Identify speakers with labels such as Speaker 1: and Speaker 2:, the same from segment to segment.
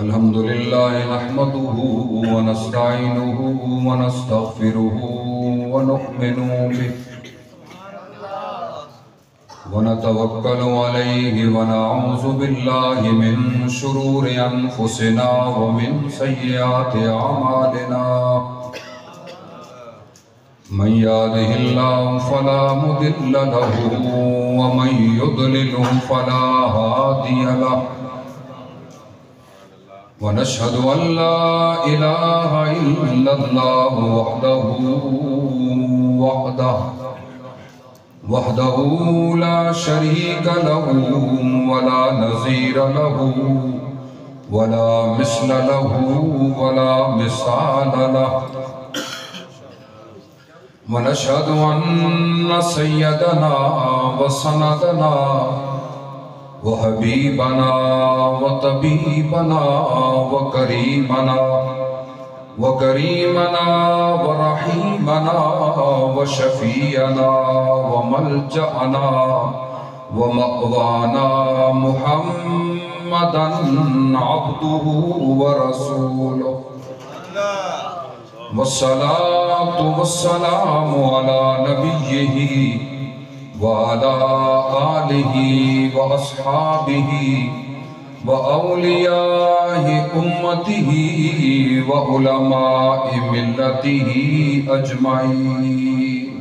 Speaker 1: الحمد لله نحمده ونستعينه ونستغفره ونؤمن به ونتوكل عليه ونعوذ بالله من شرور أنفسنا ومن سيئات أعمالنا من يهده الله فلا مضل له ومن يضلل فلا هادي له ونشهد أن لا إله إلا الله وحده لا شريك له ولا نظير له ولا مثل له ولا مثال له ونشهد أن سيدنا وسندنا وحبيبنا وطبيبنا وكريمنا ورحيمنا وشفيعنا وملجأنا ومأوانا محمدا عبده ورسوله والصلاة والسلام على نبيه وعلى آله وأصحابه وأولياء أمته وعلماء ملته أجمعين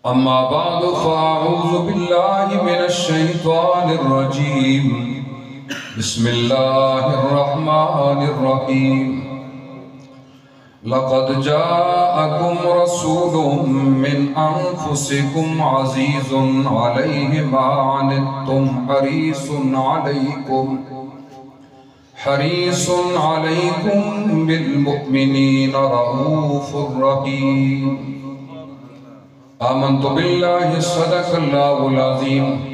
Speaker 1: أما بعد فأعوذ بالله من الشيطان الرجيم بسم الله الرحمن الرحيم لقد جاءكم رسول من أنفسكم عزيز عليه ما عنتم حريص عليكم بالمؤمنين رؤوف رحيم آمنت بالله صدق الله العظيم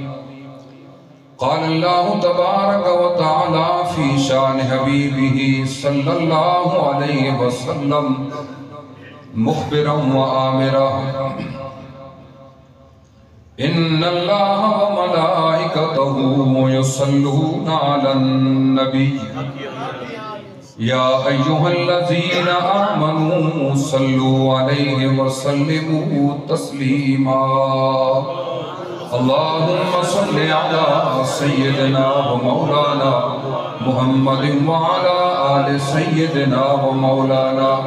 Speaker 1: قال الله تبارك وتعالى في شان حبيبه صلى الله عليه وسلم مخبرا وآمرا إن الله وملائكته يصلون على النبي يا أيها الذين آمنوا صلوا عليه وسلموا تسليما اللهم صل على سيدنا ومولانا محمد وعلى آل سيدنا ومولانا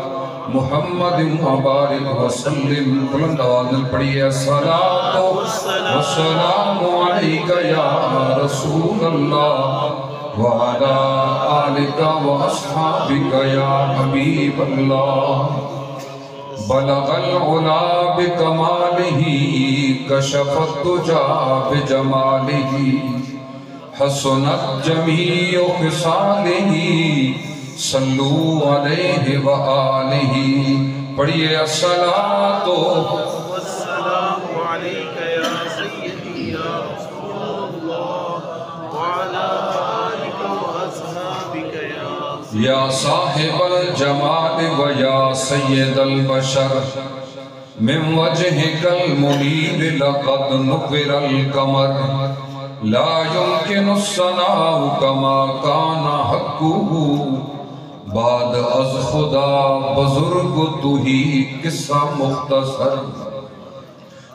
Speaker 1: محمد وبارك وسلم بلند آواز میں پڑھیے الصلاة والسلام عليك يا رسول الله وعلى آلك وأصحابك يا حبيب الله بلغ العلا بکمالہ کشف الدجا بجمالہ حسنت جمیع خصالہ صلو علیہ وآلہ پڑھئے الصلاة والسلام علیک یا سیدی یا رسول اللہ وعلا آلک واصحابک یا صاحب الجمال ویا سید البشر من وجهك المنير لقد نقر القمر لا يمكن الثناء كما كان حقه بعد از خدا بزرگ تو ہی قصہ مختصر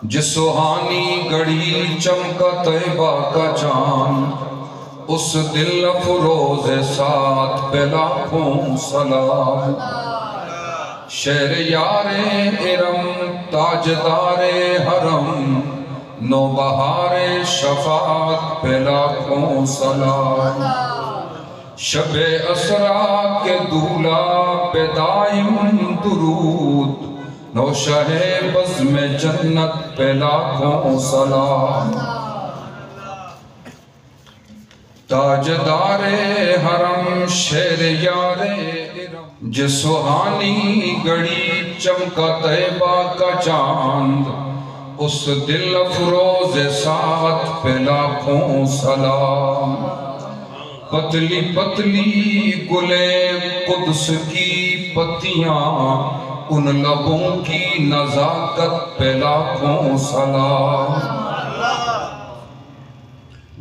Speaker 1: جس سہانی گھڑی چمکا طیبہ کا چاند اس دل افروز ساتھ پہ لاکھوں سلام شہر یار ارم تاجدار حرم نوبہار شفاعت پہ لاکھوں سلام شب اسرا کے دولہ پہ دائم درود نوشہ بزم جنت پہ لاکھوں سلام تاجدار حرم شہر یار جس سہانی گھڑی چمکا طیبہ کا چاند اس دل افروز ساتھ پہ لاکھوں سلام پتلی پتلی گلے قدس کی پتیاں ان لبوں کی نزاکت پہ لاکھوں سلام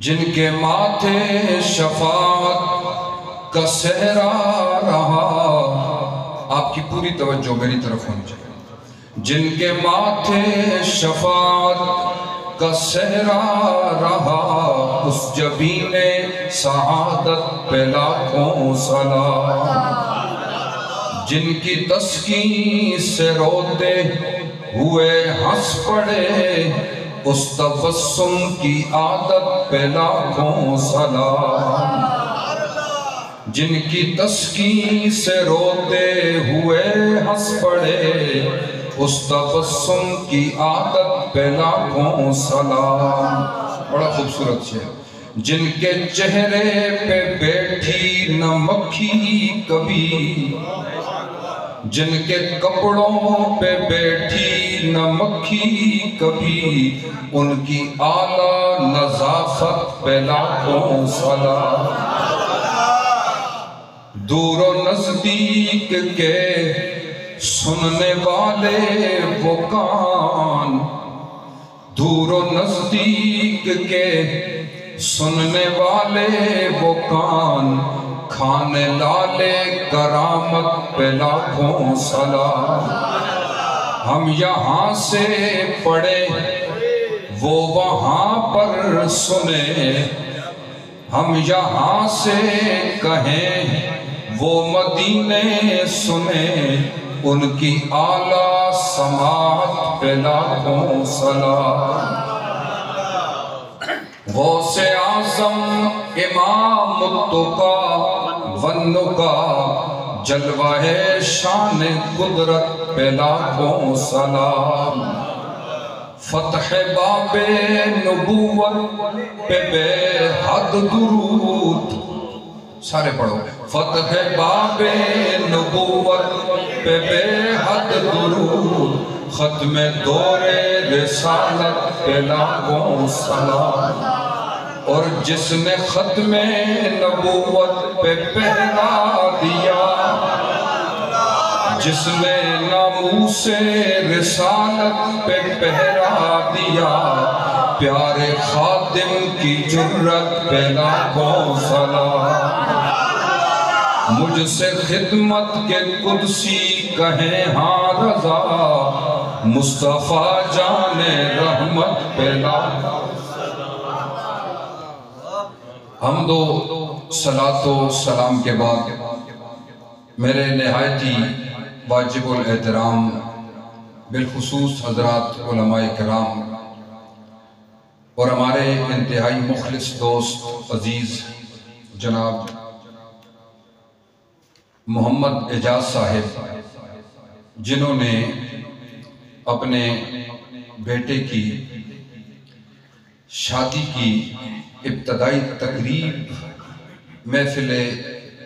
Speaker 1: جن کے ماتھے شفاعت کا صحرا رہا. آپ کی پوری توجہ میری طرف ہونی چاہیے. جن کے ماتھے شفاعت کا صحرا رہا اس جبین سعادت پہ لاکھوں سلام. جن کی تسکین سے روتے ہوئے ہنس پڑے اس تبسم کی عادت پہ لاکھوں سلام. جن کی تسکین سے روتے ہوئے ہنس پڑے اس تبسم کی عادت پہ لاکھوں سلام. بڑا خوبصورت شعر. جن کے چہرے پہ بیٹھی نہ مکھی کبھی, جن کے کپڑوں پہ بیٹھی نہ مکھی کبھی, ان کی اعلیٰ نظافت پہ لاکھوں سلام. دور و نزدیک کے سننے والے وہ کان, دور و نزدیک کے سننے والے وہ کان, کھانے لالے کرامت پہ لاکھوں سلام. ہم یہاں سے پڑھے وہ وہاں پر سنے, ہم یہاں سے کہیں وہ مدینے سنے, ان کی اعلیٰ سماعت پہ لاکھوں سلام. غوث اعظم امام التقا والنقا جلوہ شان قدرت پہ لاکھوں سلام. فتح باب نبوت پہ بے حد درود, سارے پڑھو. فتح باب نبوت پہ بے حد درود, ختم دور رسالت پہ لاکھوں سلام. اور جس نے ختم نبوت پہ پہرا دیا, جس نے ناموس رسالت پہ پہرا دیا, پیارے خادم کی جرت پہ لاکھوں سلام. مجھ سے خدمت کے قدسی کہیں ہاں رضا, مصطفیٰ جان رحمت پہ لاکھوں. حمد و صلاۃ و سلام کے بعد میرے نہایتی واجب الاحترام بالخصوص حضرات علماء کرام اور ہمارے انتہائی مخلص دوست عزیز جناب محمد اعجاز صاحب, جنہوں نے اپنے بیٹے کی شادی کی ابتدائی تقریب محفل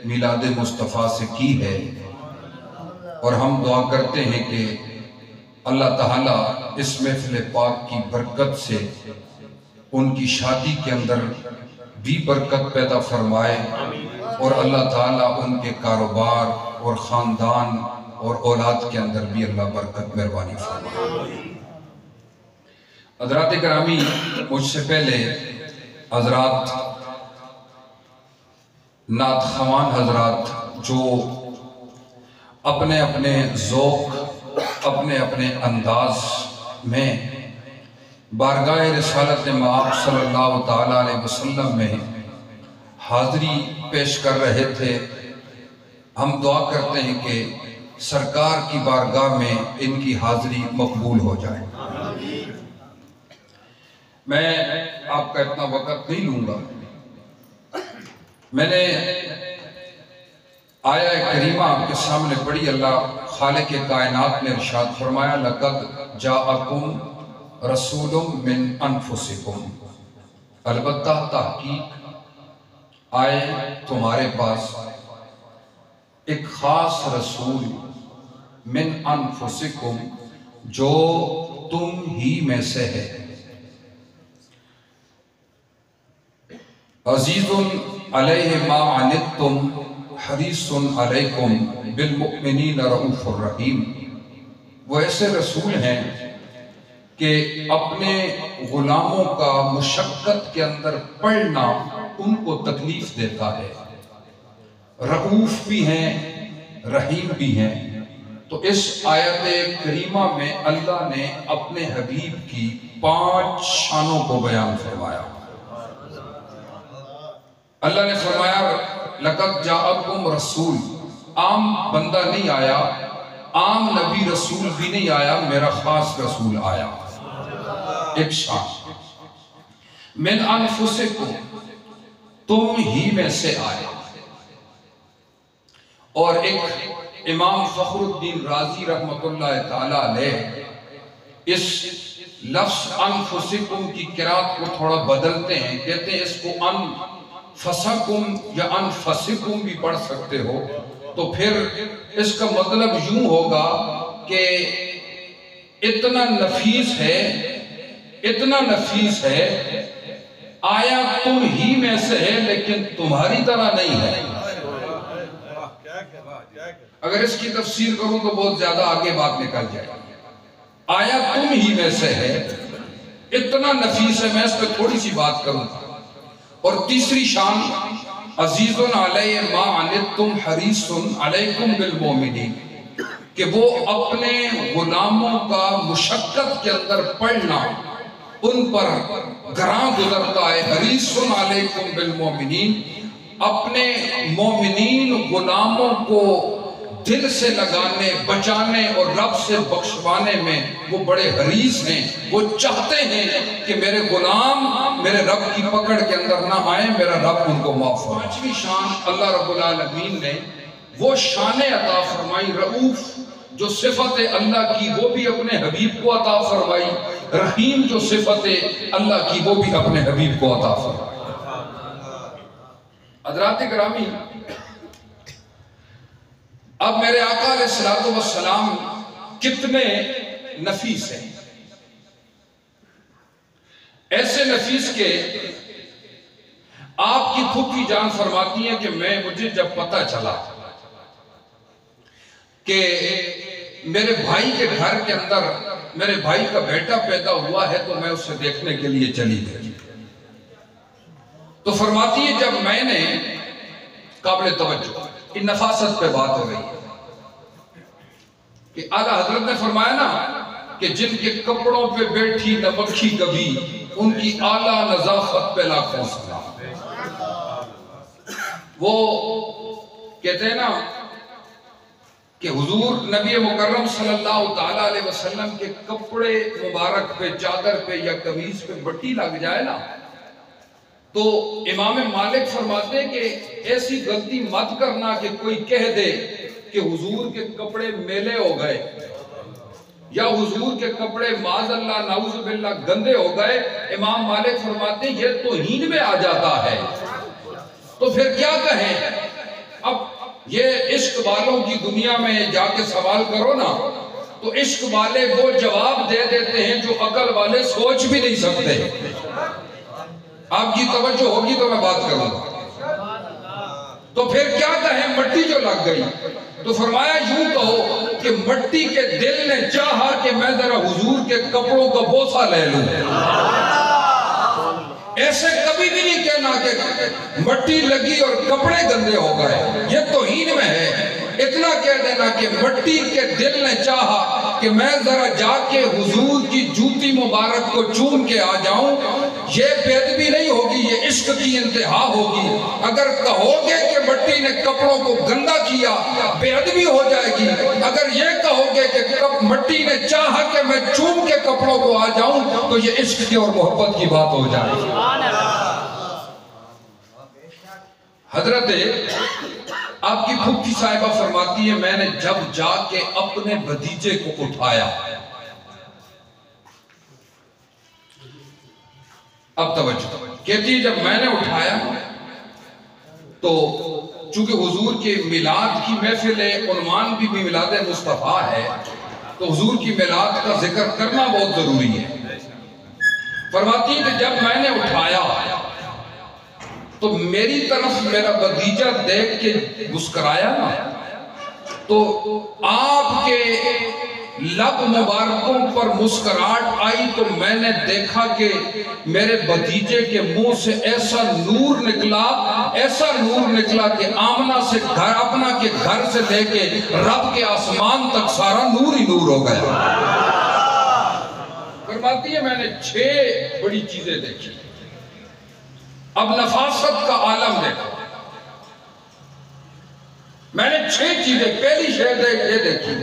Speaker 1: میلاد مصطفیٰ سے کی ہے, اور ہم دعا کرتے ہیں کہ اللہ تعالیٰ اس محفل پاک کی برکت سے ان کی شادی کے اندر بھی برکت پیدا فرمائے, اور اللہ تعالیٰ ان کے کاروبار اور خاندان اور اولاد کے اندر بھی اللہ برکت مہربانی فرمائے. حضرات گرامی, مجھ سے پہلے حضرات نعت خوان حضرات جو اپنے اپنے ذوق, اپنے اپنے انداز میں بارگاہ رسالت مآب صلی اللہ تعالیٰ علیہ وسلم میں حاضری پیش کر رہے تھے, ہم دعا کرتے ہیں کہ سرکار کی بارگاہ میں ان کی حاضری مقبول ہو جائے. میں آپ کا اتنا وقت نہیں لوں گا. میں نے آیہ کریمہ آپ کے سامنے پڑھی. اللہ خالق کائنات نے ارشاد فرمایا لَقَدْ جَاءَكُمْ رَسُولٌ مِّنْ أَنفُسِكُمْ, البتہ تحقیق آئے تمہارے پاس ایک خاص رسول من انفسکم جو تم ہی میں سے ہے. عزیز علیہ ما عنتم حریص علیکم بالمؤمنین رؤوف الرحیم. وہ ایسے رسول ہیں کہ اپنے غلاموں کا مشقت کے اندر پڑنا ان کو تکلیف دیتا ہے, رؤوف بھی ہیں، رحیم بھی ہیں۔ تو اس آیت کریمہ میں اللہ نے اپنے حبیب کی 5 شانوں کو بیان فرمایا۔ اللہ نے فرمایا لَقَدْ جَاءَكُمْ رسول، عام بندہ نہیں آیا، عام نبی رسول بھی نہیں آیا، میرا خاص رسول آیا۔ ایک شان، من انفسکم، تم ہی میں سے آئے۔ اور ایک امام فخر الدین رازی رحمت اللہ تعالیٰ علیہ اس لفظ انفسکم کی قرات کو تھوڑا بدلتے ہیں، کہتے ہیں اس کو انفسکم یا انفسکم بھی پڑھ سکتے ہو، تو پھر اس کا مطلب یوں ہوگا کہ اتنا نفیس ہے، اتنا نفیس ہے، آیا تم ہی میں سے ہے لیکن تمہاری طرح نہیں ہے۔ اگر اس کی تفسیر کروں تو بہت زیادہ آگے بات نکل جائے گی۔ آیا تم ہی میں سے ہے، اتنا نفیس ہے، میں اس پہ تھوڑی سی بات کروں گا۔ اور تیسری شان، عزیز علیہ ما عنتم حریص علیکم بالمؤمنین، کہ وہ اپنے غلاموں کا مشقت کے اندر پڑھنا ان پر گراں گزرتا ہے۔ حریص علیکم بالمؤمنین، اپنے مومنین غلاموں کو دل سے لگانے، بچانے اور رب سے بخشوانے میں وہ بڑے حریص ہیں۔ وہ چاہتے ہیں کہ میرے غلام میرے رب کی پکڑ کے اندر نہ آئیں، میرا رب ان کو معاف فرمائے۔ 5ویں شان اللہ رب العالمین نے وہ شان عطا فرمائی رؤوف، جو صفت اللہ کی وہ بھی اپنے حبیب کو عطا فرمائی، رحیم جو صفت اللہ کی وہ بھی اپنے حبیب کو عطا فرمائی۔ حضرات گرامی، اب میرے آقا علیہ السلام کتنے نفیس ہیں، ایسے نفیس کہ آپ کی پھوپھی جان فرماتی ہیں کہ مجھے جب پتہ چلا کہ میرے بھائی کے گھر کے اندر میرے بھائی کا بیٹا پیدا ہوا ہے تو میں اسے دیکھنے کے لیے چلی گئی۔ تو فرماتی ہے جب میں نے، قابل توجہ ان نفاست پہ بات ہو رہی ہے کہ اعلیٰ حضرت نے فرمایا نا کہ جن کے کپڑوں پہ بیٹھی نہ مکھی کبھی، ان کی اعلیٰ نظافت پہ لاکھوں سلام۔ وہ کہتے ہیں نا کہ حضور نبی مکرم صلی اللہ تعالیٰ علیہ وسلم کے کپڑے مبارک پہ، چادر پہ یا قمیض پہ مٹی لگ جائے نا تو امام مالک فرماتے ہیں کہ ایسی غلطی مت کرنا کہ کوئی کہہ دے کہ حضور کے کپڑے میلے ہو گئے یا حضور کے کپڑے معاذ اللہ نعوذ باللہ گندے ہو گئے۔ امام مالک فرماتے ہیں یہ توہین میں آ جاتا ہے، تو پھر کیا کہیں؟ اب یہ عشق والوں کی دنیا میں جا کے سوال کرو نا تو عشق والے وہ جواب دے دیتے ہیں جو عقل والے سوچ بھی نہیں سکتے۔ آپ کی توجہ ہوگی تو میں بات کروں گا۔ تو پھر کیا کہیں؟ مٹی جو لگ گئی تو فرمایا یوں کہو کہ مٹی کے دل نے چاہا کہ میں ذرا حضور کے کپڑوں کا بوسہ لے لوں۔ ایسے کبھی بھی نہیں کہنا کہ مٹی لگی اور کپڑے گندے ہو گئے، یہ توہین میں ہے۔ اتنا کہہ دینا کہ مٹی کے دل نے چاہا کہ میں ذرا جا کے حضور کی جوتی مبارک کو چوم کے آ جاؤں، یہ بے ادبی نہیں ہوگی، یہ عشق کی انتہا ہوگی۔ اگر کہو گے کہ مٹی نے کپڑوں کو گندا کیا، بے ادبی ہو جائے گی۔ اگر یہ کہو گے کہ مٹی نے چاہا کہ میں چوم کے کپڑوں کو آ جاؤں تو یہ عشق کی اور محبت کی بات ہو جائے گی۔ حضرت آپ کی پھوپھی صاحبہ فرماتی ہے میں نے جب جا کے اپنے بھتیجے کو اٹھایا، اب توجہ کہتی ہے جب میں نے اٹھایا تو چونکہ حضور کے میلاد کی محفل عنوان بھی میلاد مصطفیٰ ہے تو حضور کی میلاد کا ذکر کرنا بہت ضروری ہے۔ فرماتی ہے کہ جب میں نے اٹھایا تو میری طرف میرا بھتیجا دیکھ کے مسکرایا نا تو آپ کے لب مبارکوں پر مسکراہٹ آئی تو میں نے دیکھا کہ میرے بھتیجے کے منہ سے ایسا نور نکلا کہ آمنہ سے گھر اپنا کے گھر سے لے کے رب کے آسمان تک سارا نور ہی نور ہو گیا۔ فرماتی ہے میں نے 6 بڑی چیزیں دیکھی۔ اب نفاست کا عالم دیکھا، میں نے 6 چیزیں، پہلی شے یہ دیکھی،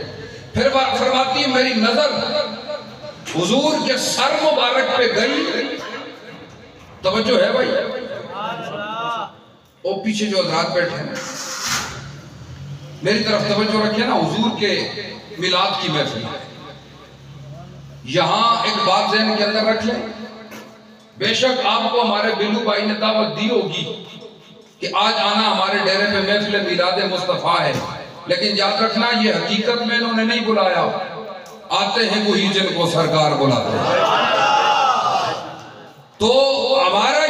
Speaker 1: پھر فرماتی ہے میری نظر حضور کے سر مبارک پہ گئی۔ توجہ ہے بھائی؟ وہ پیچھے جو حضرات بیٹھے ہیں میری طرف توجہ رکھیں نا، حضور کے میلاد کی محفل، یہاں ایک بات ذہن کے اندر رکھ لیں، بے شک آپ کو ہمارے بلو بھائی نے دعوت دی ہوگی کہ آج آنا ہمارے ڈیرے پہ محفل میلاد مصطفیٰ ہے، لیکن یاد رکھنا یہ حقیقت میں انہوں نے نہیں بلایا، آتے ہیں وہی جن کو سرکار بلاتے ہیں۔ تو ہمارا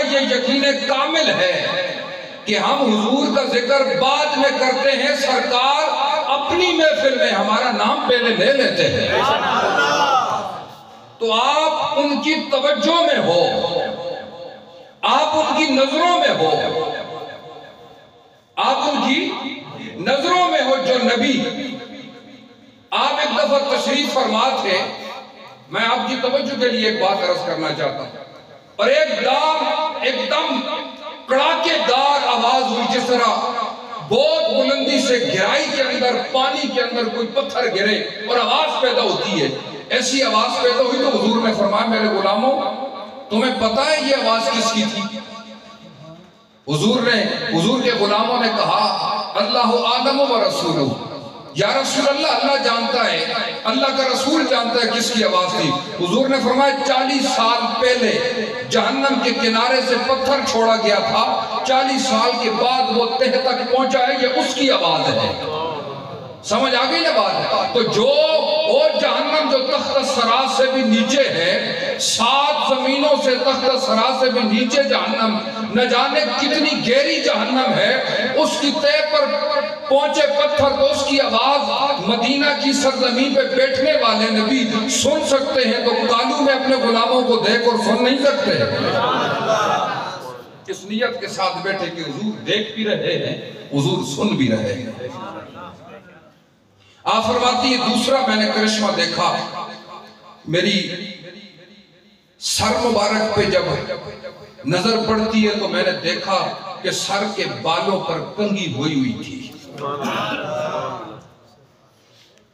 Speaker 1: یہ یقین کامل ہے کہ ہم حضور کا ذکر بعد میں کرتے ہیں، سرکار اپنی محفل میں ہمارا نام پہلے لے لیتے ہیں۔ تو آپ ان کی توجہ میں ہو، آپ ان کی نظروں میں ہو، آپ ان کی نظروں میں ہو جو نبی۔ آپ ایک دفعہ تشریف فرما تھے، میں آپ کی توجہ کے لیے ایک بات عرض کرنا چاہتا ہوں، اور ایک دم کڑاکے دار آواز ہوئی، جس طرح بہت بلندی سے گہرائی کے اندر پانی کے اندر کوئی پتھر گرے اور آواز پیدا ہوتی ہے، ایسی آواز پیدا ہوئی تو حضور نے فرمایا میرے غلاموں تمہیں پتہ ہے یہ آواز کس کی تھی؟ حضور کے غلاموں نے کہا اللہ عالم و رسولہ، یا رسول اللہ اللہ جانتا ہے، اللہ کا رسول جانتا ہے کس کی آواز تھی۔ حضور نے فرمایا 40 سال پہلے جہنم کے کنارے سے پتھر چھوڑا گیا تھا، 40 سال کے بعد وہ تہ تک پہنچا ہے، یہ اس کی آواز ہے۔ سمجھ آگئی نا بات؟ تو جو اور جہنم جو تخت سرا سے بھی نیچے ہے، 7 زمینوں سے تخت سرا سے بھی نیچے جہنم، نہ جانے کتنی گہری جہنم ہے، اس کی تہ پر پہنچے پتھر تو اس کی آواز مدینہ کی سرزمین پہ بیٹھنے والے نبی سن سکتے ہیں، تو کالو میں اپنے غلاموں کو دیکھ اور سن نہیں سکتے؟ اس نیت کے ساتھ بیٹھے کہ حضور دیکھ بھی رہے ہیں، حضور سن بھی رہے ہیں۔ آپ فرماتی ہے دوسرا میں نے کرشمہ دیکھا، میری سر مبارک پہ جب نظر پڑتی ہے تو میں نے دیکھا کہ سر کے بالوں پر کنگھی ہوئی تھی۔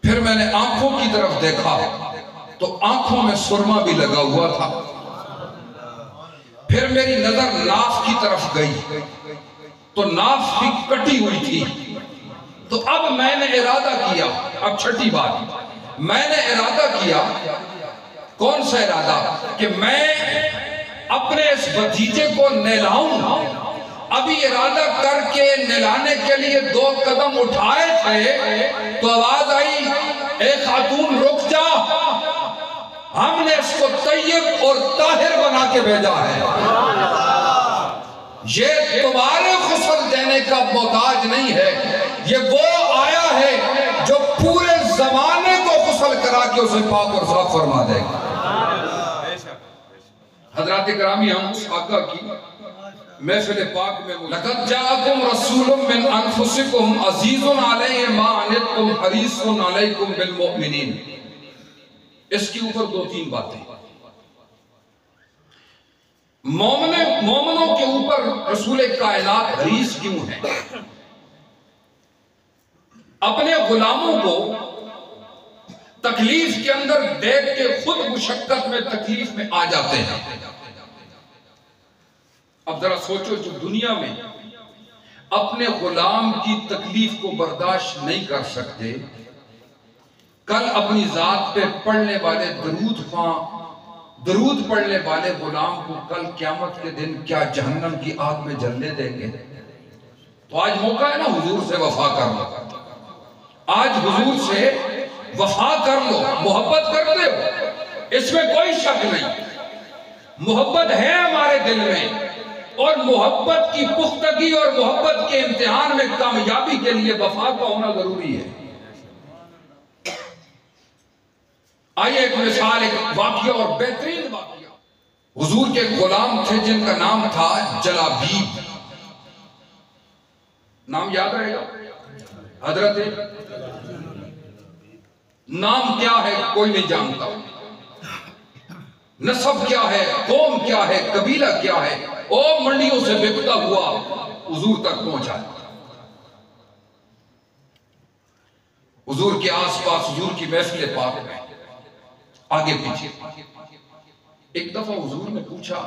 Speaker 1: پھر میں نے آنکھوں کی طرف دیکھا تو آنکھوں میں سرما بھی لگا ہوا تھا۔ پھر میری نظر ناف کی طرف گئی تو ناف بھی کٹی ہوئی تھی۔ تو اب میں نے ارادہ کیا، اب چھٹی بات، میں نے ارادہ کیا، کون سا ارادہ؟ کہ میں اپنے اس بھتیجے کو نہلاؤں۔ ابھی ارادہ کر کے نہلانے کے لیے 2 قدم اٹھائے تھے تو آواز آئی اے خاتون رک جا، ہم نے اس کو طیب اور طاہر بنا کے بھیجا ہے، یہ تمہارے غسل دینے کا محتاج نہیں ہے، یہ وہ آیا ہے جو پورے زمانے کو غسل کرا کے اسے پاک اور صاف فرما دے گا۔ حضرات کرامی، ہم اس آقا کی محفل پاک میں لَقَدْ جَاءَكُمْ رَسُولٌ مِّنْ أَنفُسِكُمْ عَزِيزٌ عَلَيْهِ مَا عَنِتُّمْ حَرِيصٌ عَلَيْكُمْ بِالْمُؤْمِنِينَ۔ اس کی اوپر 2-3 باتیں۔ مومنوں کے اوپر رسول کائنات حریص کیوں ہے؟ اپنے غلاموں کو تکلیف کے اندر دیکھ کے خود مشقت میں تکلیف میں آ جاتے ہیں۔ اب ذرا سوچو، جو دنیا میں اپنے غلام کی تکلیف کو برداشت نہیں کر سکتے، کل اپنی ذات پہ پڑھنے والے درود پڑھنے والے غلام کو کل قیامت کے دن کیا جہنم کی آگ میں جلنے دیں گے؟ تو آج موقع ہے نا، حضور سے وفا کر لو، آج حضور سے وفا کر لو، محبت کرتے ہو، اس میں کوئی شک نہیں، محبت ہے ہمارے دل میں، اور محبت کی پختگی اور محبت کے امتحان میں کامیابی کے لیے وفا کا ہونا ضروری ہے۔ آئیے ایک مثال، ایک واقعہ اور بہترین واقعہ۔ حضور کے غلام تھے جن کا نام تھا جلابیب، نام یاد رہے گا؟ حضرت نام کیا ہے کوئی نہیں جانتا، نسب کیا ہے، قوم کیا ہے، قبیلہ کیا ہے، اور منڈیوں سے بکتا ہوا حضور تک پہنچا۔ حضور کے آس پاس حضور کی محفل پاک میں آگے پیچھے۔ ایک دفعہ حضور نے پوچھا،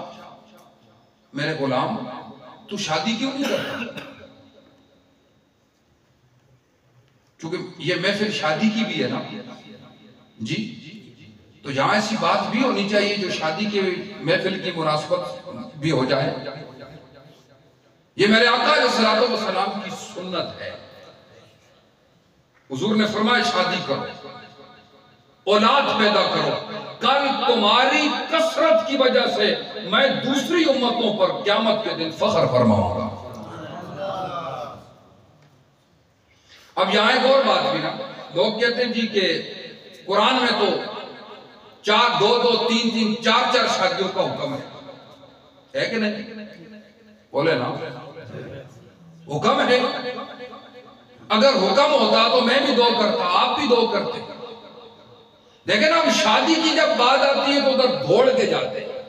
Speaker 1: میرے غلام تو شادی کیوں نہیں کرتا؟ چونکہ یہ محفل شادی کی بھی ہے نا جی، تو یہاں ایسی بات بھی ہونی چاہیے جو شادی کے محفل کی مناسبت بھی ہو جائے۔ یہ میرے آقا علیہ الصلوۃ والسلام کی سنت ہے۔ حضور نے فرمایا شادی کرو، اولاد پیدا کرو، کل تمہاری کثرت کی وجہ سے میں دوسری امتوں پر قیامت کے دن فخر فرماؤں گا۔ اب یہاں ایک اور بات بھی نا، لوگ کہتے ہیں جی کہ قرآن میں تو 4 2 2 3 3 4 4 شادیوں کا حکم ہے کہ نہیں؟ بولے نا حکم ہے۔ اگر حکم ہوتا تو میں بھی 2 کرتا، آپ بھی 2 کرتے، لیکن اب شادی کی جب بات آتی ہے تو ادھر دھوڑ کے جاتے ہیں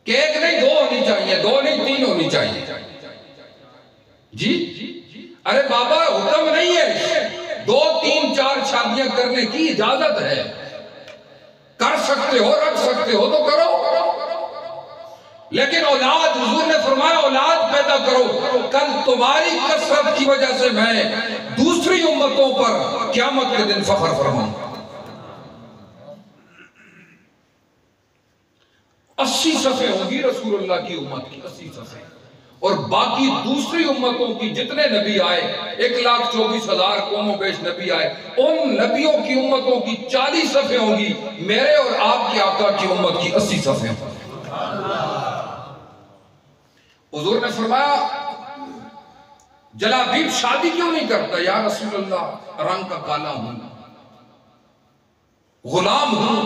Speaker 1: کہ 1 نہیں 2 ہونی چاہیے، 2 نہیں 3 ہونی چاہیے جی۔ ارے بابا حکم نہیں ہے، 2 3 4 شادیاں کرنے کی اجازت ہے، کر سکتے ہو، رکھ سکتے ہو تو کرو، لیکن اولاد، حضور نے فرمایا اولاد پیدا کرو، کل تمہاری کثرت کی وجہ سے میں دوسری امتوں پر قیامت کے دن فخر فرماؤں۔ 80 صفحے ہوگی رسول اللہ کی امت کی، 80 صفحے، اور باقی دوسری امتوں کی جتنے نبی آئے 1,24,000 قوم و بیش نبی آئے، ان نبیوں کی امتوں کی 40 صفحے ہوں گی، میرے اور آپ کے آقا کی امت کی 80 صفحے ہوں گی۔ حضور نے فرمایا جلابیب شادی کیوں نہیں کرتا؟ یا رسول اللہ رنگ کا کالا ہوں، غلام ہوں،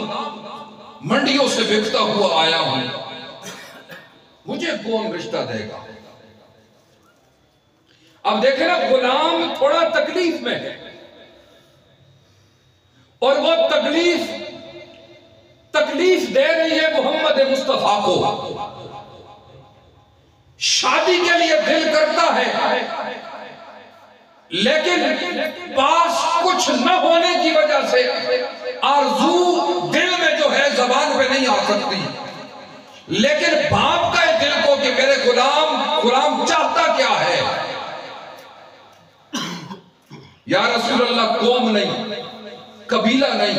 Speaker 1: منڈیوں سے بکتا ہوا آیا ہوں، مجھے کون رشتہ دے گا؟ اب دیکھیں نا، غلام تھوڑا تکلیف میں ہے، اور وہ تکلیف دے رہی ہے محمد مصطفیٰ کو، شادی کے لیے دل کرتا ہے لیکن پاس کچھ نہ ہونے کی وجہ سے آرزو دل میں جو ہے زبان پہ نہیں آ سکتی، لیکن باپ کا دل کو کہ میرے غلام چاہتا کیا ہے؟ یا رسول اللہ قوم نہیں، قبیلہ نہیں،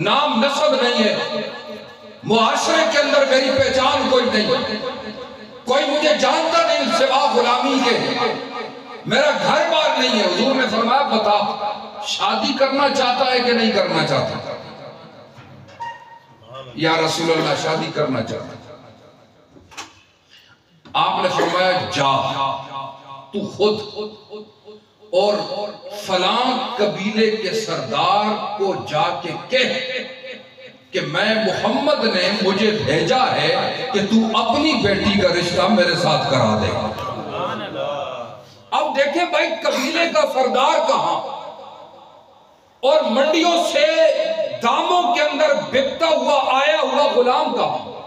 Speaker 1: نام نسب نہیں ہے، معاشرے کے اندر میری پہچان کوئی نہیں، کوئی مجھے جانتا نہیں سوا غلامی کے، میرا گھر بار نہیں ہے۔ حضور نے فرمایا بتا شادی کرنا چاہتا ہے کہ نہیں کرنا چاہتا؟ یا رسول اللہ شادی کرنا چاہتا ہے۔ آپ نے فرمایا جا تو خود اور فلاں قبیلے کے سردار کو جا کے کہہ کہ میں محمد نے مجھے بھیجا ہے کہ تو اپنی بیٹی کا رشتہ میرے ساتھ کرا دے گا۔ اب دیکھیں بھائی قبیلے کا سردار کہاں اور منڈیوں سے داموں کے اندر بکتا ہوا آیا ہوا غلام کہاں؟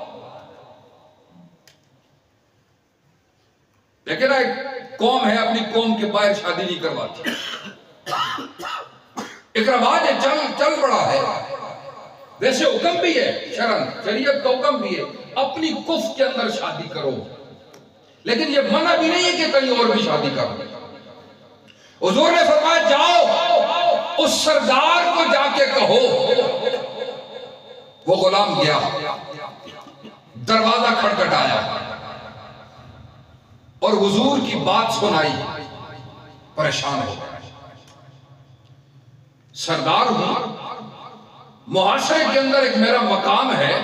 Speaker 1: لیکن ایک قوم ہے اپنی قوم کے باہر شادی نہیں کرواتی، ایک رواج ہے، چل پڑا ہے، ویسے حکم بھی ہے، شریعت کا حکم بھی ہے اپنی کف کے اندر شادی کرو، لیکن یہ منع بھی نہیں ہے کہ کہیں اور بھی شادی کرو۔ حضور نے فرمایا جاؤ اس سردار کو جا کے کہو۔ وہ غلام گیا، دروازہ کھٹکھٹایا اور حضور کی بات سنائی، پریشان ہو گیا۔ سردار ہوں، معاشرے کے اندر ایک میرا مقام ہے،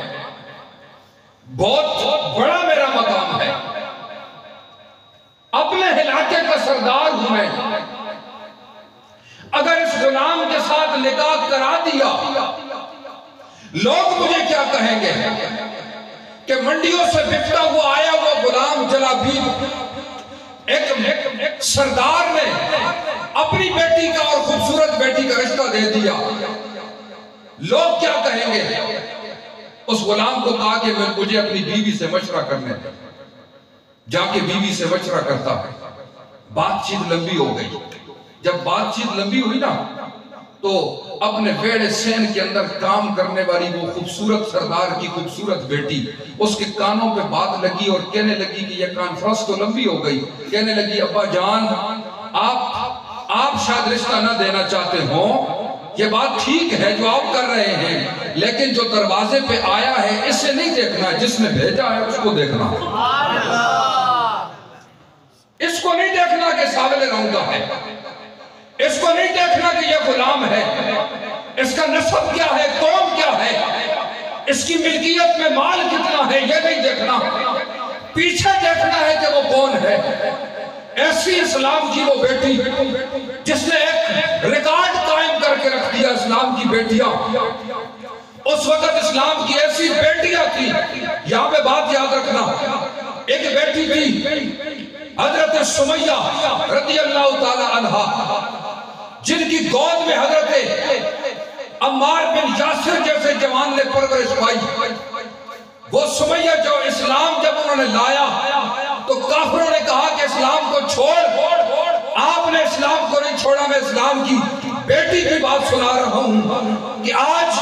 Speaker 1: بہت بڑا میرا مقام ہے، اپنے علاقے کا سردار ہوں میں، اگر اس غلام کے ساتھ بعد نکاح کرا دیا، لوگ مجھے کیا کہیں گے کہ منڈیوں سے بکتا ہوا آیا ہوا غلام جلابیب ایک سردار نے اپنی بیٹی کا اور خوبصورت بیٹی کا رشتہ دے دیا، لوگ کیا کہیں گے؟ اس غلام کو کہا کہ مجھے اپنی بیوی سے مشورہ کرنے دیں، جا کے بیوی سے مشورہ کرتا ہے، بات چیت لمبی ہو گئی، جب بات چیت لمبی ہوئی نا تو اپنے بیڑ سین کے اندر کام کرنے والی وہ خوبصورت سردار کی خوبصورت بیٹی اس کے کانوں پہ بات لگی اور کہنے لگی کہ یہ کانفرنس تو لمبی ہو گئی، کہنے لگی ابا جان آپ شاید رشتہ نہ دینا چاہتے ہوں، یہ بات ٹھیک ہے جو آپ کر رہے ہیں، لیکن جو دروازے پہ آیا ہے اسے نہیں دیکھنا، جس نے بھیجا ہے اس کو دیکھنا، اس کو نہیں دیکھنا کہ ساول روندا ہے، اس کو نہیں دیکھنا کہ یہ غلام ہے، اس کا نسب کیا ہے، قوم کیا ہے، اس کی ملکیت میں مال کتنا ہے، یہ نہیں دیکھنا، پیچھے دیکھنا ہے کہ وہ کون ہے۔ ایسی اسلام کی وہ بیٹی جس نے ایک ریکارڈ قائم کر کے رکھ دیا، اسلام کی بیٹیاں، اس وقت اسلام کی ایسی بیٹیاں تھی، یہاں پہ بات یاد رکھنا، ایک بیٹی تھی حضرت سمیہ رضی اللہ تعالی عنہ، جن کی گود میں حضرت عمار بن یاسر جیسے جوان نے پرورش پائی۔ وہ سمیہ جو اسلام جب انہوں نے لایا تو کافروں نے کہا کہ اسلام کو چھوڑ، آپ نے اسلام کو نہیں چھوڑا، میں اسلام کی بیٹی کی بات سنا رہا ہوں کہ آج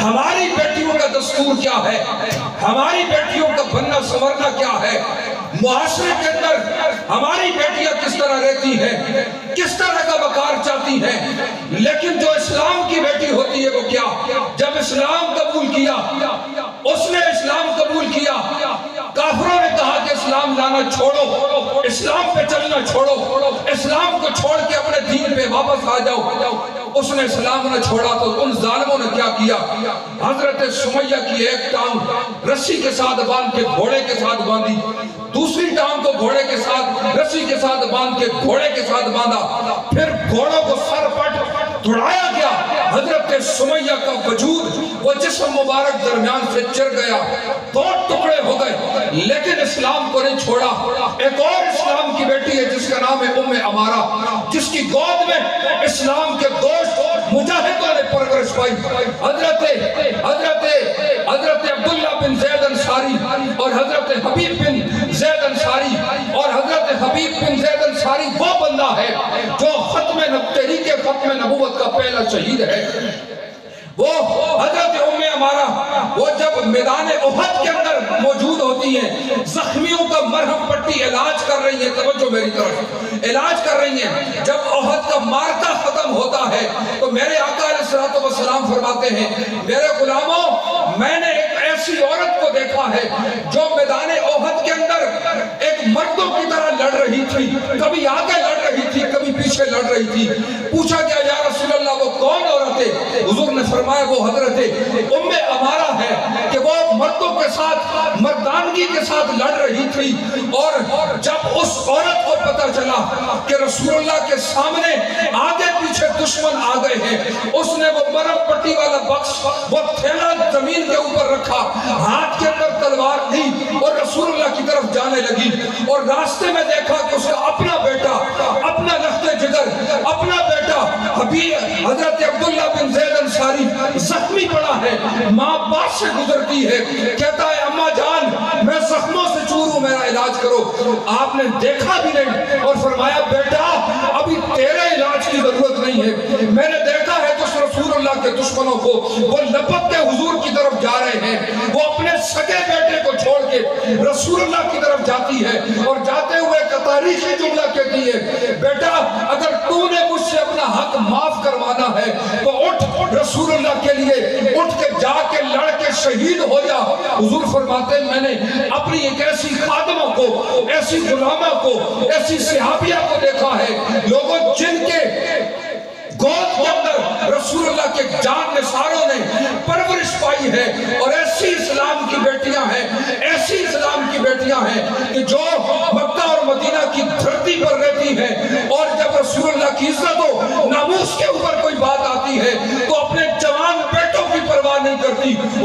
Speaker 1: ہماری بیٹیوں کا دستور کیا ہے، ہماری بیٹیوں کا بننا سنورنا کیا ہے، معاشرے کے اندر ہماری بیٹیاں کس طرح رہتی ہیں، کس طرح کا وقار چاہتی ہیں، لیکن جو اسلام کی بیٹی ہوتی ہے وہ کیا، جب اسلام قبول کیا، اس نے اسلام قبول کیا، کافروں نے کہا کہ اسلام لانا چھوڑو، اسلام پہ چلنا چھوڑو، اسلام کو چھوڑ کے اپنے دین پہ واپس آ جاؤ، اس نے اسلام نہ چھوڑا تو ان ظالموں نے کیا کیا، حضرت سمیہ کی ایک ٹانگ رسی کے ساتھ باندھ کے گھوڑے کے ساتھ باندھی، دوسری ٹانگ کو گھوڑے کے ساتھ رسی کے ساتھ باندھ کے گھوڑے کے ساتھ باندھا، پھر گھوڑوں کو سر پٹ دوڑایا گیا، حضرت سمیہ کا وجود وہ جسم مبارک درمیان سے چر گیا، دو ٹکڑے ہو گئے، لیکن اسلام کو نہیں چھوڑا۔ ایک اور اسلام کی بیٹی ہے جس کا نام ہے ام عمارہ، جس کی گود میں اسلام کے دوست مجاہدوں نے پرورش پائی، حضرت عبداللہ بن زید انصاری اور حضرت حبیب بن زید انصاری، اور حضرت حبیب بن زید انصاری وہ بندہ ہے جو تحریک ختم نبوت کا پہلا شہید ہے۔ وہ حضرت ام عمارہ وہ جب میدان احد کے اندر موجود ہوتی ہیں، زخمیوں کا مرہم پٹی علاج کر رہی ہیں، توجہ میری طرف، علاج کر رہی ہیں، جب احد کا مارکا ختم ہوتا ہے تو میرے آقا علیہ السلام فرماتے ہیں میرے غلاموں، میں نے ایک ایسی عورت کو دیکھا ہے جو میدان احد کے اندر ایک مردوں کی طرح لڑ رہی تھی، کبھی آگے لڑ رہی تھی کبھی پیچھے لڑ رہی تھی۔ پوچھا گیا یا رسول اللہ وہ کون عورت ہے؟ حضور نے فرمایا وہ حضرت ام عمارہ ہے کہ وہ مردوں کے ساتھ مردانگی کے ساتھ لڑ رہی تھی، اور جب اس عورت کو پتہ چلا کہ رسول اللہ کے سامنے آگے پیچھے دشمن آ گئے ہیں، اس نے وہ مرم پٹی والا بکس وہ تھیلا زمین کے اوپر رکھا، ہاتھ کے اندر تلوار لی اور رسول اللہ کی طرف جانے لگی، اور راستے میں دیکھا کہ اس کا اپنا بیٹا، اپنا لخت جگر، اپنا بیٹا حضرت عبداللہ بن زید انصاری زخمی پڑا ہے، ماں باپ سے گزرتی ہے، کہتا ہے اماں جان میں زخموں سے چور ہوں، میرا علاج کرو۔ آپ نے دیکھا بھی نہیں اور فرمایا بیٹا ابھی تیرے علاج کی ضرورت نہیں ہے، میں نے دیکھا ہے کہ رسول اللہ کے دشمنوں کو وہ لپک کے حضور کی طرف جا رہے ہیں، وہ اپنے سگے بیٹے کو چھوڑ کے رسول اللہ کی طرف جاتی ہے، اور جاتے ہوئے ایک تاریخی جملہ کہتی ہے بیٹا اگر تو نے مجھ سے اپنا حق معاف کروانا ہے تو اٹھ رسول اللہ کے لیے اٹھ کے جا کے لڑ کے شہید ہو جا۔ حضور فرماتے ہیں میں نے اپنی ایک ایسی خادموں کو، ایسی غلامہ کو، ایسی صحابیہ کو دیکھا ہے لوگوں جن کے گود کے اندر رسول اللہ کے جان نثاروں نے پرورش پائی ہے، اور ایسی اسلام کی بیٹیاں ہیں، ایسی اسلام کی بیٹیاں ہیں کہ جو مکہ اور مدینہ کی دھرتی پر رہتی ہیں، اور جب رسول اللہ کی عزت و ناموس کے اوپر کوئی بات آتی ہے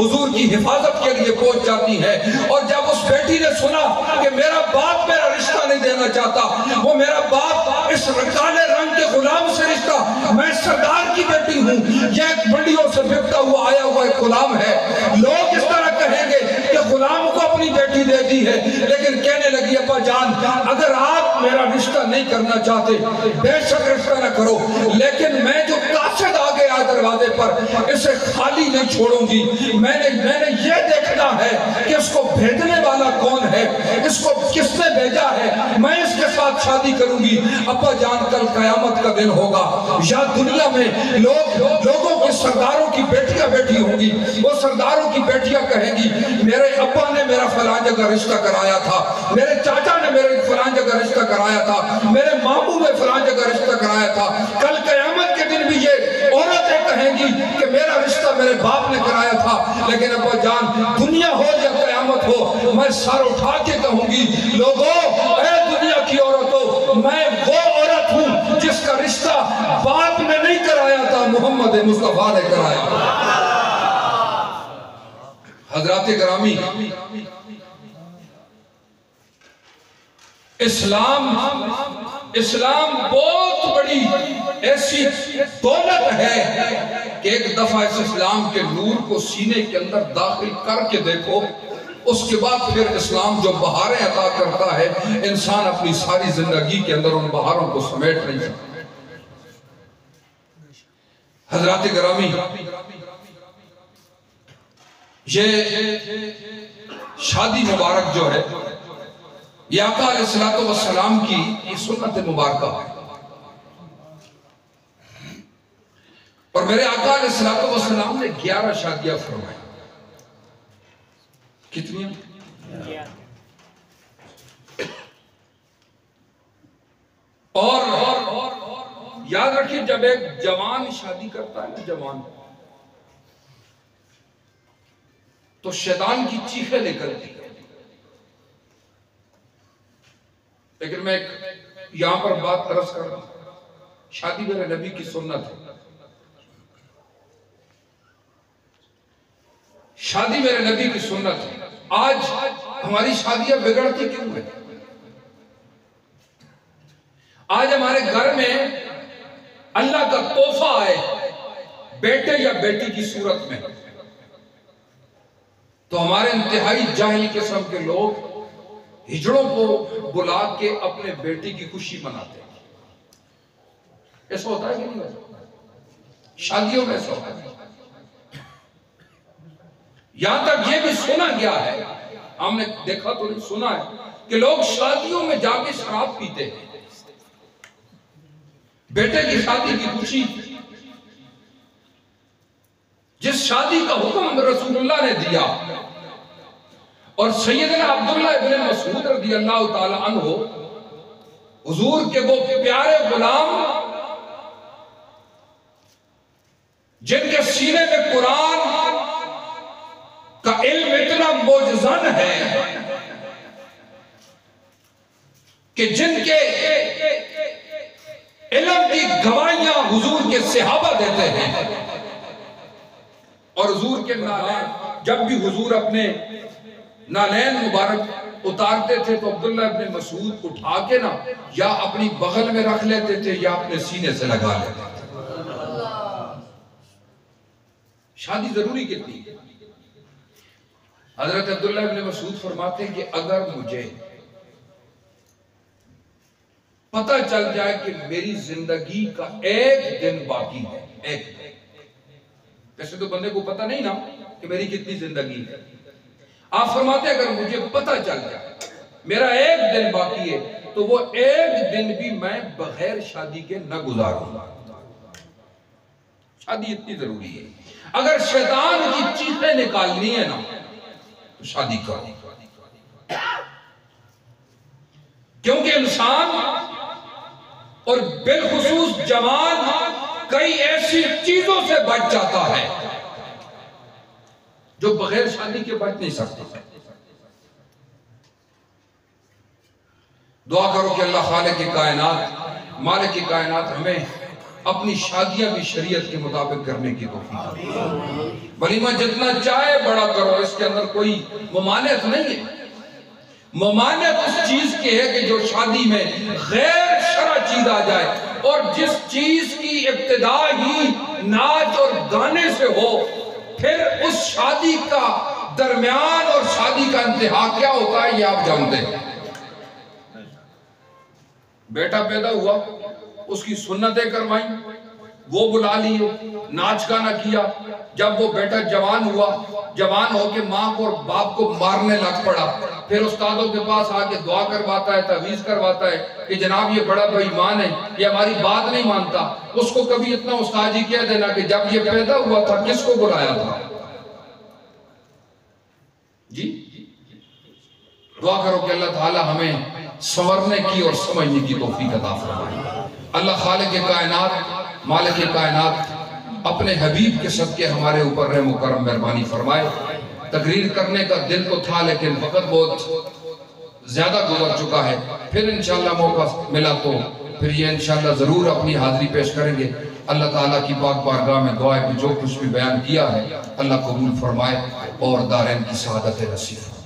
Speaker 1: حضور کی حفاظت کے لیے پہنچ جاتی ہیں. اور جب اس بیٹی نے سنا کہ میرا باپ میرا رشتہ نہیں دینا چاہتا، وہ میرا باپ اس کالے رنگ کے غلام سے رشتہ، میں سردار کی بیٹی ہوں، یہ ایک منڈیوں سے بکتا ہوا آیا ہوا ایک غلام ہے، لوگ اس طرح کہیں گے کہ غلام کو اپنی بیٹی دے دی ہے. لیکن کہنے لگی ابا جان اگر آپ میرا رشتہ نہیں کرنا چاہتے بے شک رشتہ نہ کرو، لیکن میں جو قاصد آ گیا دروازے پر اسے خالی نہیں چھوڑوں گی. میں نے یہ دیکھنا ہے کہ اس کو بھیجنے والا کون ہے، اس کو کس نے بھیجا ہے، میں اس کے ساتھ شادی کروں گی. ابا جان کل قیامت کا دن ہوگا، یا دنیا میں لوگوں کے سرداروں کی بیٹیاں بیٹھی ہوں گی، وہ سرداروں کی بیٹیاں کہیں گی میرے ابا نے میرا فلاں جگہ رشتہ کرایا تھا، میرے چاچا نے میرے فلاں جگہ رشتہ کرایا تھا، میرے ماموں نے فلاں جگہ رشتہ کرایا تھا. کل قیامت کے دن بھی یہ عورتیں کہیں گی کہ میرا رشتہ میرے باپ نے کرایا تھا. لیکن ابا جان دنیا ہو یا قیامت ہو میں سر اٹھا کے کہوں گی لوگوں اے دنیا کی عورتوں، میں وہ عورت ہوں جس کا رشتہ باپ نے نہیں کرایا تھا، محمد مصطفیٰ نے کرایا. حضرات گرامی، اسلام بہت بڑی ایسی دولت ہے کہ ایک دفعہ اس اسلام کے نور کو سینے کے اندر داخل کر کے دیکھو، اس کے بعد پھر اسلام جو بہاریں عطا کرتا ہے انسان اپنی ساری زندگی کے اندر ان بہاروں کو سمیٹ نہیں سکتا. حضرات گرامی، یہ شادی مبارک جو ہے یہ آقا علیہ السلام کی یہ سنت مبارکہ ہے. اور میرے آقا علیہ السلام نے 11 شادیاں فرمائی. کتنی؟ اور یاد رکھیے جب ایک جوان شادی کرتا ہے نا، جوان تو شیطان کی چیخیں نکلتی ہیں. لیکن میں یہاں پر بات عرض کر رہا ہوں، شادی میرے نبی کی سنت ہے. شادی میرے نبی کی سنت ہے. آج ہماری شادیاں بگڑتی کیوں ہیں؟ آج ہمارے گھر میں اللہ کا تحفہ آئے بیٹے یا بیٹی کی صورت میں تو ہمارے انتہائی جاہل قسم کے لوگ ہجڑوں کو بلا کے اپنے بیٹی کی خوشی مناتے ہیں. ایسا ہوتا ہے کہ نہیں ہوتا؟ شادیوں میں ایسا ہوتا ہے. یہاں تک یہ بھی سنا گیا ہے، ہم نے دیکھا تو نہیں سنا ہے کہ لوگ شادیوں میں جا کے شراب پیتے ہیں. بیٹے کی شادی کی خوشی، جس شادی کا حکم رسول اللہ نے دیا اور سیدنا عبداللہ ابن مسعود رضی اللہ تعالی عنہ حضور کے وہ پیارے غلام جن کے سینے میں قرآن کا علم اتنا موجزن ہے کہ جن کے علم کی گواہیاں حضور کے صحابہ دیتے ہیں. اور حضور کے نالین، جب بھی حضور اپنے نالین مبارک اتارتے تھے تو عبداللہ ابن مسعود اٹھا کے نا یا اپنی بغل میں رکھ لیتے تھے یا اپنے سینے سے لگا لیتے تھے. شادی ضروری کتنی؟ حضرت عبداللہ ابن مسعود فرماتے ہیں کہ اگر مجھے پتہ چل جائے کہ میری زندگی کا ایک دن باقی ہے، ایک دن، ویسے تو بندے کو پتہ نہیں نا کہ میری کتنی زندگی ہے، آپ فرماتے ہیں اگر مجھے پتہ چل جائے میرا ایک دن باقی ہے تو وہ ایک دن بھی میں بغیر شادی کے نہ گزاروں گا. شادی اتنی ضروری ہے. اگر شیطان کی چیخیں نکالنی ہے نا تو شادی کرو، کیونکہ انسان اور بالخصوص جوان کئی ایسی چیزوں سے بچ جاتا ہے جو بغیر شادی کے بچ نہیں سکتا. دعا کرو کہ اللہ خالق کی کائنات، مالک کی کائنات ہمیں اپنی شادیاں بھی شریعت کے مطابق کرنے کی توفیق۔ ولیمہ جتنا چاہے بڑا کرو، اس کے اندر کوئی ممانعت نہیں ہے۔ ممانعت اس چیز کی ہے کہ جو شادی میں غیر شرع چیز آ جائے، اور جس چیز کی ابتدا ہی ناچ اور گانے سے ہو، پھر اس شادی کا درمیان اور شادی کا انتہا کیا ہوتا ہے یہ آپ جانتے ہیں۔ بیٹا پیدا ہوا، اس کی سنتیں کروائیں، وہ بلا لیے، ناچ گانا کیا۔ جب وہ بیٹا جوان ہوا، جوان ہو کے ماں کو اور باپ کو مارنے لگ پڑا، پھر استادوں کے پاس آ کے دعا کرواتا ہے، تعویذ کرواتا ہے کہ جناب یہ بڑا بے ایمان ہے، یہ ہماری بات نہیں مانتا۔ اس کو کبھی اتنا استاد جی کہہ دینا کہ جب یہ پیدا ہوا تھا کس کو بلایا تھا؟ جی دعا کرو کہ اللہ تعالی ہمیں سنورنے کی اور سمجھنے کی توفیق عطا فرمائے۔ اللہ خالق کائنات، مالک کائنات اپنے حبیب کے صدقے ہمارے اوپر رحم و کرم مہربانی فرمائے۔ تقریر کرنے کا دل تو تھا لیکن وقت بہت زیادہ گزر چکا ہے، پھر انشاءاللہ موقع ملا تو پھر یہ انشاءاللہ ضرور اپنی حاضری پیش کریں گے۔ اللہ تعالیٰ کی پاک بارگاہ میں دعا ہے کہ جو کچھ بھی بیان کیا ہے اللہ قبول فرمائے اور دارین کی سعادت نصیب فرمائے۔